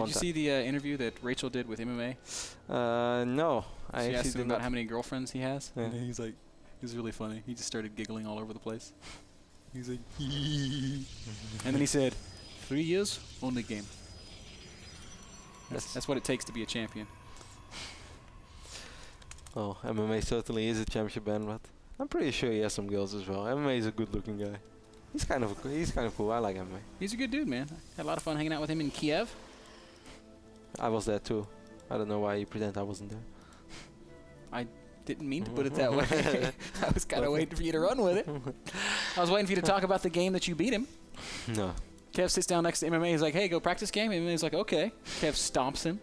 Did you see the interview that Rachel did with MMA? No. She asked him about how many girlfriends he has. Yeah. And he's like, it was really funny. He just started giggling all over the place. He's like, and then he said, 3 years, only game. That's what it takes to be a champion. Oh, MMA certainly is a championship band, but I'm pretty sure he has some girls as well. MMA is a good-looking guy. He's kind of cool. I like MMA. He's a good dude, man. Had a lot of fun hanging out with him in Kiev. I was there too. I don't know why you pretend I wasn't there. I didn't mean to put it that way. I was kind of waiting for you to run with it. I was waiting for you to talk about the game that you beat him. No. Kev sits down next to MMA. He's like, hey, go practice game. MMA's like, okay. Kev stomps him.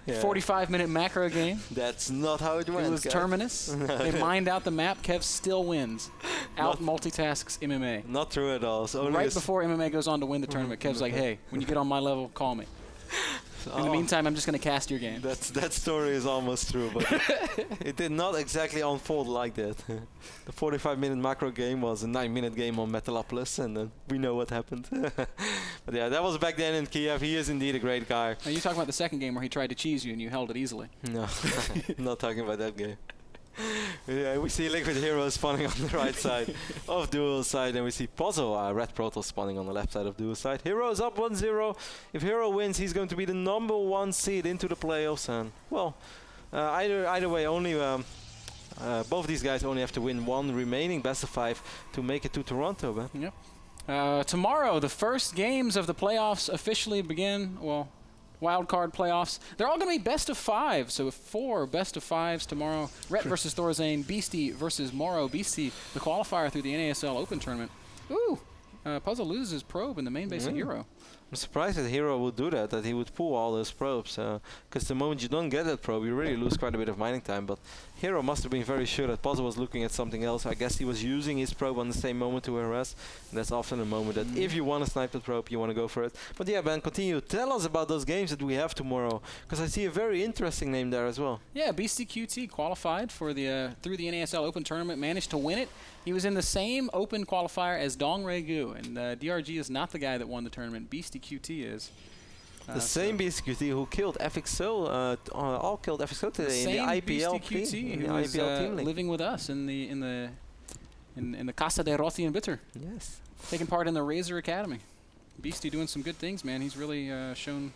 Yeah. 45-minute macro game. That's not how it went. It was Terminus. They mined out the map. Kev still wins. Out multitasks MMA. Not true at all. So right before MMA goes on to win the tournament, Kev's like, hey, when you get on my level, call me. In the meantime, I'm just going to cast your game. That story is almost true, but it did not exactly unfold like that. The 45-minute macro game was a 9-minute game on Metalopolis, and then we know what happened. But yeah, that was back then in Kiev. He is indeed a great guy. Are you talking about the second game where he tried to cheese you and you held it easily? No, I'm not talking about that game. Yeah, we see Liquid HerO spawning on the right side of Duel's side, and we see Puzzle, Red Protoss, spawning on the left side of Duel's side. HerO is up 1-0. If HerO wins, he's going to be the #1 seed into the playoffs. And well, either way, only both these guys only have to win one remaining best of 5 to make it to Toronto. Man. Yep. Tomorrow, the first games of the playoffs officially begin. Well, wild card playoffs. They're all going to be best of 5, so 4 best of 5s tomorrow. Rhett versus Thorazane, Beastie versus Moro. Beastie, the qualifier through the NASL Open Tournament. Ooh, Puzzle loses his probe in the main base of HerO. I'm surprised that HerO would do that he would pull all those probes. Because the moment you don't get that probe, you really lose quite a bit of mining time. But HerO must have been very sure that Puzzle was looking at something else. I guess he was using his probe on the same moment to harass. And that's often a moment that if you want to snipe the probe, you want to go for it. But yeah, Ben, continue. Tell us about those games that we have tomorrow. Because I see a very interesting name there as well. Yeah, Beastie QT qualified for the through the NASL Open Tournament, managed to win it. He was in the same Open qualifier as Dong Regu, and DRG is not the guy that won the tournament. Beastie QT is. The same Beastie QT who killed FXO, all killed FXO today in the IPL team. Who is living with us in the Casa de Rossi and Bitter. Yes. Taking part in the Razor Academy. Beastie doing some good things, man. He's really shown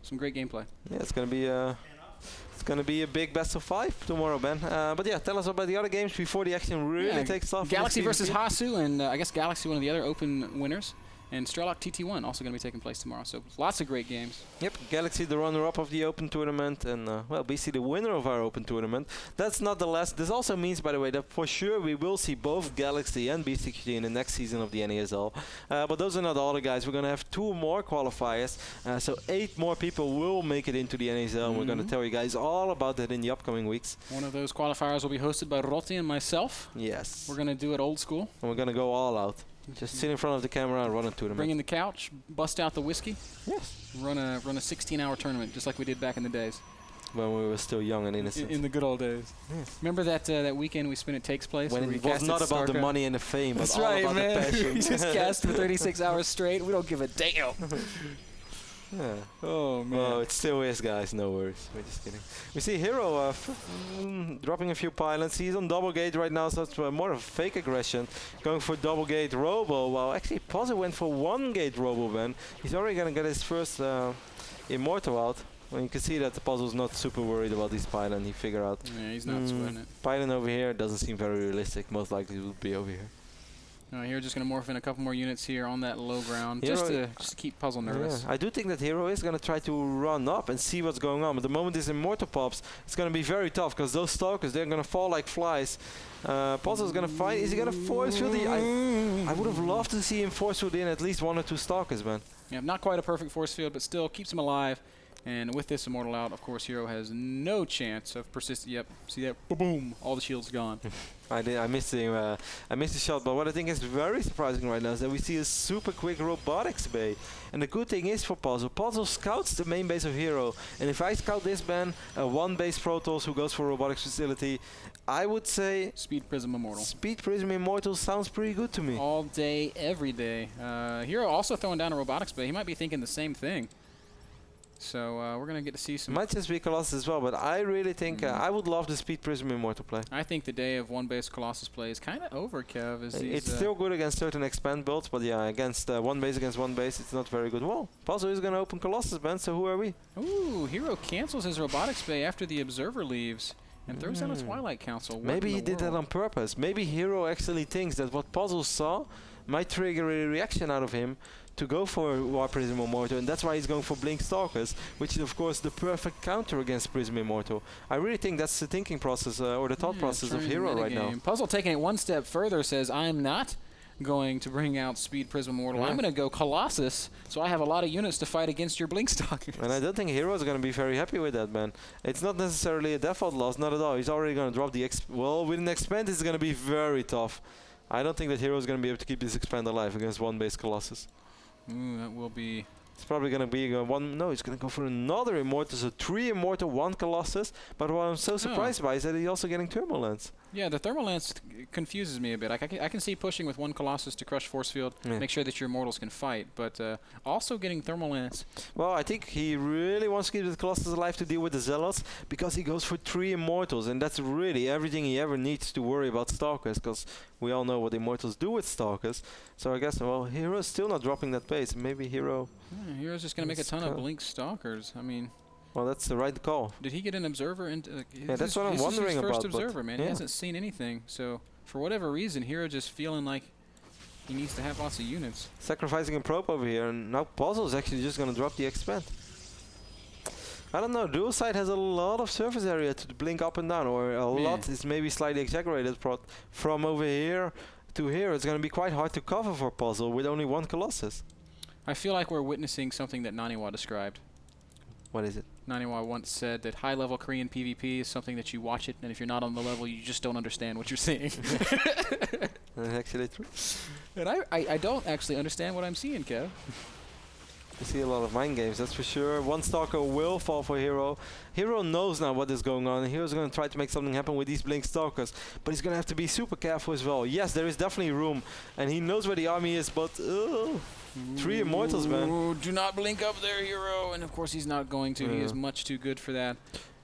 some great gameplay. Yeah, it's gonna be a big best of 5 tomorrow, Ben. But yeah, tell us about the other games before the action really takes off. Galaxy versus Hasu, and I guess Galaxy, one of the other Open winners. And Strelok TT1 also going to be taking place tomorrow. So lots of great games. Yep, Galaxy the runner-up of the Open Tournament, and well, BC the winner of our Open Tournament. That's not the last. This also means, by the way, that for sure we will see both Galaxy and BCQT in the next season of the NASL. But those are not all the guys. We're going to have 2 more qualifiers. So 8 more people will make it into the NASL. And we're going to tell you guys all about that in the upcoming weeks. One of those qualifiers will be hosted by Rotti and myself. Yes. We're going to do it old school. And we're going to go all out. Just sit in front of the camera and run a tournament. Bring in the couch, bust out the whiskey. Yes. Run a 16-hour tournament, just like we did back in the days. When we were still young and innocent. In the good old days. Yes. Remember that weekend we spent at Takes Place? When it was not about the money and the fame, but all about the passion. We just cast for 36 hours straight. We don't give a damn. Yeah. Oh, man. Oh, it still is, guys. No worries. We're just kidding. We see HerO dropping a few pilots. He's on double gate right now, so it's more of a fake aggression. Going for double gate Robo. Well, actually, Puzzle went for 1 gate Robo, man. He's already going to get his first Immortal out. Well, you can see that the Puzzle's not super worried about this pylon. He figured out. Yeah, he's not sweating it. Pylon over here doesn't seem very realistic. Most likely it would be over here. Here, just going to morph in a couple more units here on that low ground, just to keep Puzzle nervous. Yeah. I do think that HerO is going to try to run up and see what's going on. But the moment this Immortal pops, it's going to be very tough because those Stalkers, they're going to fall like flies. Puzzle's going to fight. Is he going to force field? I would have loved to see him force field in at least 1 or 2 Stalkers, man. Yeah, not quite a perfect force field, but still keeps him alive. And with this Immortal out, of course, HerO has no chance of persisting. Yep, see that? Boom! All the shields gone. I missed the shot, but what I think is very surprising right now is that we see a super quick robotics bay. And the good thing is for Puzzle, Puzzle scouts the main base of HerO. And if I scout this ban, a 1 base Protoss who goes for robotics facility, I would say Speed Prism Immortal. Speed Prism Immortal sounds pretty good to me. All day, every day. HerO also throwing down a robotics bay. He might be thinking the same thing. So we're going to get to see some... Might just be Colossus as well, but I really think I would love the Speed Prism Immortal play. I think the day of one-base Colossus play is kind of over, Kev. It's still good against certain expand builds, but yeah, against one base, it's not very good. Well, Puzzle is going to open Colossus, Ben, so who are we? Ooh, HerO cancels his Robotics Bay after the Observer leaves and throws down a Twilight Council. Maybe he did that on purpose. Maybe HerO actually thinks that what Puzzle saw might trigger a reaction out of him to go for War Prism Immortal, and that's why he's going for Blink Stalkers, which is of course the perfect counter against Prism Immortal. I really think that's the thinking process or the thought process of HerO right now. Puzzle taking it one step further says, I'm not going to bring out Speed Prism Immortal. I'm going to go Colossus, so I have a lot of units to fight against your Blink Stalkers. And I don't think HerO is going to be very happy with that, man. It's not necessarily a default loss, not at all. He's already going to drop the well, with an expand it's going to be very tough. I don't think that HerO is going to be able to keep this expand alive against one base Colossus. Ooh, that will be... It's probably going to be one... No, he's going to go for another Immortal. So 3 Immortal, 1 Colossus. But what I'm so surprised by is that he's also getting Thermal Lance. Yeah, the Thermal Lance confuses me a bit. I can see pushing with 1 Colossus to crush Force Field, make sure that your Immortals can fight. But also getting Thermal Lance... Well, I think he really wants to keep the Colossus alive to deal with the Zealots, because he goes for 3 Immortals. And that's really everything he ever needs to worry about Stalkers, because we all know what Immortals do with Stalkers. So I guess, well, HerO's still not dropping that base. Maybe HerO... Yeah, HerO's just going to make a ton of Blink Stalkers. I mean... Well, that's the right call. Did he get an Observer? Yeah, that's what I'm wondering about. This is his first Observer, man. He hasn't seen anything. So, for whatever reason, HerO just feeling like he needs to have lots of units. Sacrificing a probe over here, and now Puzzle is actually just going to drop the expand. I don't know, Dual Side has a lot of surface area to blink up and down, or a lot is maybe slightly exaggerated, but from over here to here, it's going to be quite hard to cover for Puzzle with only 1 Colossus. I feel like we're witnessing something that Naniwa described. What is it? Naniwa once said that high-level Korean PvP is something that you watch it, and if you're not on the level, you just don't understand what you're seeing. That's actually true. And I don't actually understand what I'm seeing, Kev. You see a lot of mind games, that's for sure. 1 Stalker will fall for HerO. HerO knows now what is going on, and HerO's going to try to make something happen with these Blink Stalkers. But he's going to have to be super careful as well. Yes, there is definitely room, and he knows where the army is, but... 3 Immortals, man. Do not blink up there, HerO. And of course he's not going to. He is much too good for that.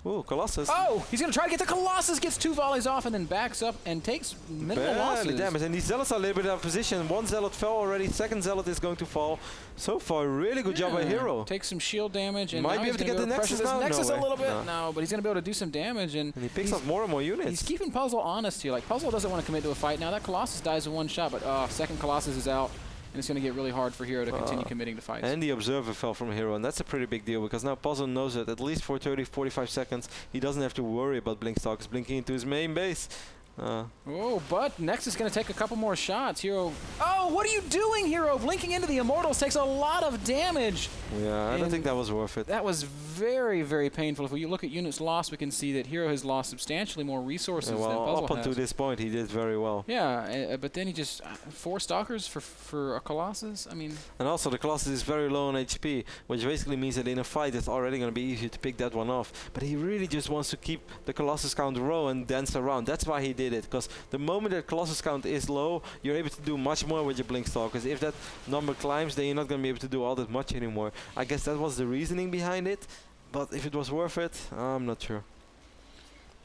Ooh, Colossus. Oh, he's going to try to get the Colossus, gets 2 volleys off, and then backs up and takes minimal losses. Damage. And these Zealots are a little bit out of position. 1 Zealot fell already. 2nd Zealot is going to fall. So far, really good job by HerO. Takes some shield damage. And might be able to get the Nexus now. Nexus a little bit. No, but he's going to be able to do some damage. And he picks up more and more units. He's keeping Puzzle honest here. Like, Puzzle doesn't want to commit to a fight now. That Colossus dies in 1 shot, but 2nd Colossus is out. And it's going to get really hard for HerO to continue committing to fights. And the Observer fell from HerO, and that's a pretty big deal, because now Puzzle knows that at least for 30-45 seconds, he doesn't have to worry about Blink Stalkers blinking into his main base. Oh, but Nex is going to take a couple more shots. HerO. Oh, what are you doing, HerO? Blinking into the Immortals takes a lot of damage. Yeah, I don't think that was worth it. That was very, very painful. If we look at units lost, we can see that HerO has lost substantially more resources than Puzzle has. Up until this point, he did very well. Yeah, but then he just 4 Stalkers for a Colossus. I mean. And also, the Colossus is very low on HP, which basically means that in a fight, it's already going to be easier to pick that one off. But he really just wants to keep the Colossus count low and dance around. That's why he did it, because the moment that Colossus count is low, you're able to do much more with your Blink Stalkers. If that number climbs, then you're not going to be able to do all that much anymore. I guess that was the reasoning behind it, but if it was worth it, I'm not sure.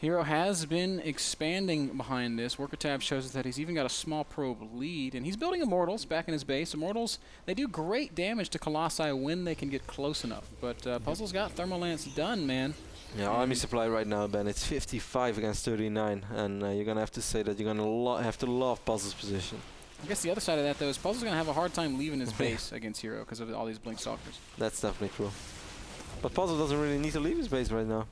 HerO has been expanding behind this. Worker tab shows us that he's even got a small probe lead, and he's building Immortals back in his base. Immortals, they do great damage to Colossi when they can get close enough, but Puzzle's got Thermal Lance done, man. Yeah, army supply right now, Ben, it's 55 against 39, and you're going to have to say that you're going to have to love Puzzle's position. I guess the other side of that, though, is Puzzle's going to have a hard time leaving his base against HerO because of all these Blink Stalkers. That's definitely true. But Puzzle doesn't really need to leave his base right now.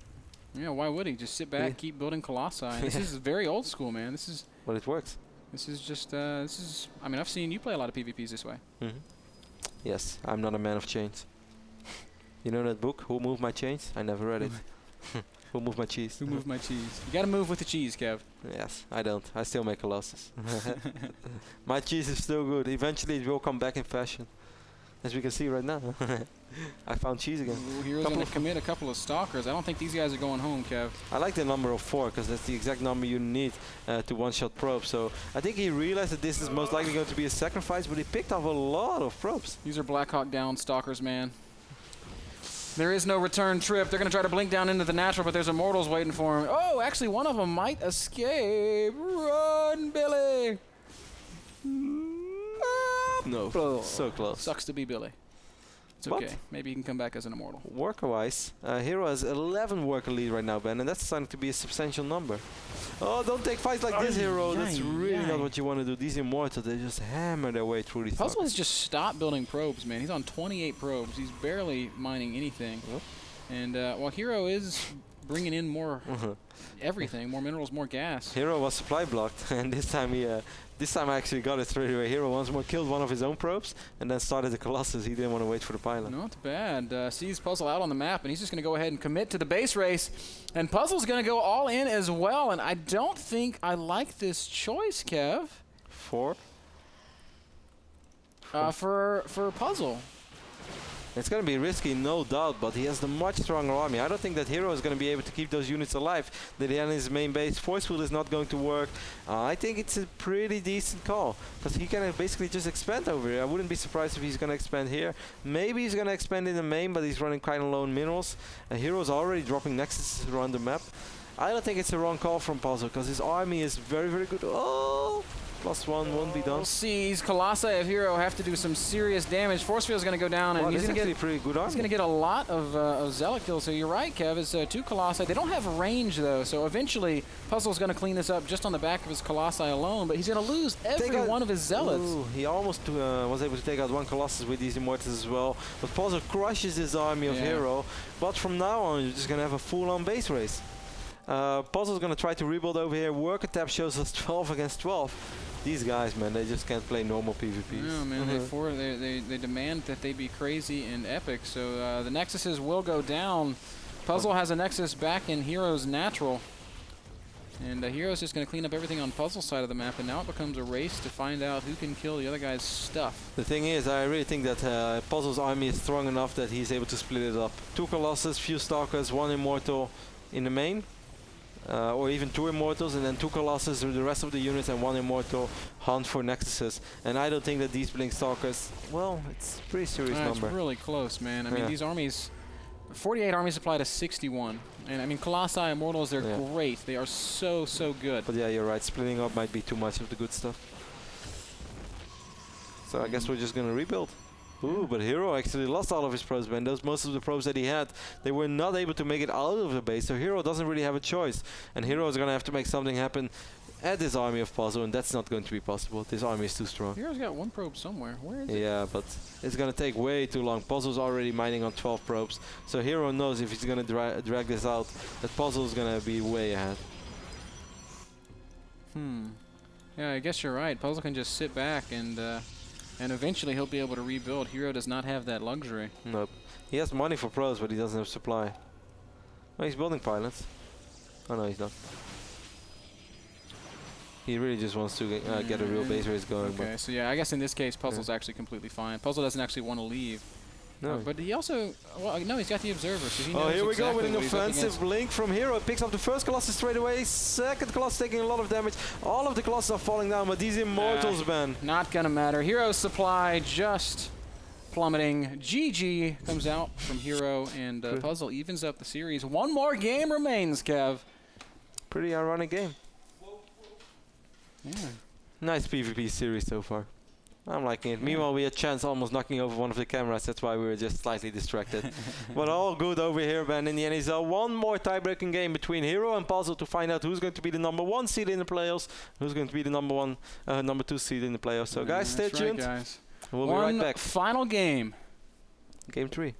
Yeah, why would he? Just sit back, keep building Colossi. This is very old school, man. This is... But it works. This is just, I mean, I've seen you play a lot of PvPs this way. Yes, I'm not a man of chains. You know that book, Who Moved My Chains? I never read it. Who moved my cheese? Who moved my cheese? You gotta move with the cheese, Kev. Yes, I don't. I still make Colossus. My cheese is still good. Eventually it will come back in fashion. As we can see right now. I found cheese again. HerO's going to commit a couple of Stalkers. I don't think these guys are going home, Kev. I like the number of 4, because that's the exact number you need to one-shot probe. So I think he realized that this is most likely going to be a sacrifice, but he picked up a lot of probes. These are Black Hawk down Stalkers, man. There is no return trip. They're going to try to blink down into the natural, but there's Immortals waiting for him. Oh, actually, one of them might escape. Run, Billy. No, so close. Sucks to be Billy. It's But okay. Maybe he can come back as an Immortal. Worker-wise, HerO has 11 worker lead right now, Ben, and that's starting to be a substantial number. Oh, don't take fights like this, HerO. That's really not what you want to do. These Immortals, they just hammer their way through these. Puzzle has just stopped building probes, man. He's on 28 probes. He's barely mining anything. Yep. And while HerO is bringing in more everything, more minerals, more gas. HerO was supply blocked, and this time I actually got it straight away. HerO once more killed one of his own probes, and then started the Colossus. He didn't want to wait for the pylon. Not bad. Sees Puzzle out on the map, and he's just going to go ahead and commit to the base race. And Puzzle's going to go all in as well, and I don't think I like this choice, Kev. For Puzzle. It's going to be risky, no doubt, but he has the much stronger army. I don't think that HerO is going to be able to keep those units alive. That he has his main base. Force field is not going to work. I think it's a pretty decent call, because he can basically just expand over here. I wouldn't be surprised if he's going to expand here. Maybe he's going to expand in the main, but he's running kind of low on minerals. And HerO's already dropping nexuses around the map. I don't think it's a wrong call from Puzzle, because his army is very, very good. Oh! +1 won't be done. We'll see. Colossi of HerO have to do some serious damage. Force field is going to go down, and he's going to get pretty good army. He's going to get a lot of Zealot kills. So you're right, Kev. It's 2 Colossi. They don't have range though, so eventually Puzzle's going to clean this up just on the back of his Colossi alone. But he's going to lose every one of his Zealots. Ooh, he almost was able to take out 1 Colossus with these Immortals as well. But Puzzle crushes his army of HerO. But from now on, you're just going to have a full-on base race. Puzzle's going to try to rebuild over here. Worker tab shows us 12 against 12. These guys, man, they just can't play normal PvPs. No, man, they demand that they be crazy and epic. So the Nexuses will go down. Puzzle has a Nexus back in HerO's natural. And HerO's just going to clean up everything on Puzzle's side of the map, and now it becomes a race to find out who can kill the other guy's stuff. The thing is, I really think that Puzzle's army is strong enough that he's able to split it up. 2 Colossus, few Stalkers, 1 Immortal in the main. Or even 2 Immortals, and then 2 Colossus with the rest of the units, and 1 Immortal hunt for Nexuses. And I don't think that these Blink Stalkers, well, it's a pretty serious number. It's really close, man. I mean, these armies, 48 army supply to 61. And I mean, Colossi, Immortals, they're great. They are so, so good. But yeah, you're right. Splitting up might be too much of the good stuff. So I guess we're just going to rebuild. Ooh, but HerO actually lost all of his probes, man. Most of the probes that he had, they were not able to make it out of the base, so HerO doesn't really have a choice. And HerO is going to have to make something happen at this army of Puzzle, and that's not going to be possible. This army is too strong. HerO's got 1 probe somewhere. Where is it? Yeah, but it's going to take way too long. Puzzle's already mining on 12 probes, so HerO knows if he's going to drag this out, that Puzzle's going to be way ahead. Yeah, I guess you're right. Puzzle can just sit back and eventually he'll be able to rebuild. HerO does not have that luxury. Nope. He has money for pros, but he doesn't have supply. Oh, he's building pilots. Oh no, he's not. He really just wants to get a real base race going. Okay, so yeah, I guess in this case, Puzzle's actually completely fine. Puzzle doesn't actually want to leave. No. But he also, well, no, he's got the Observer, so he knows here we exactly go with an offensive blink from HerO. Picks up the first Colossus straight away. Second Colossus taking a lot of damage. All of the Colossus are falling down, but these Immortals, man. Not gonna matter. HerO's supply just plummeting. GG comes out from HerO, and Puzzle evens up the series. 1 more game remains, Kev. Pretty ironic game. Yeah. Nice PvP series so far. I'm liking it. Meanwhile, we had Chance almost knocking over one of the cameras. That's why we were just slightly distracted. But all good over here, man. In the NASL, 1 more tie-breaking game between HerO and Puzzle to find out who's going to be the #1 seed in the playoffs, who's going to be the #2 seed in the playoffs. So, guys, stay tuned. Right, guys. We'll be right back. Final game. Game 3.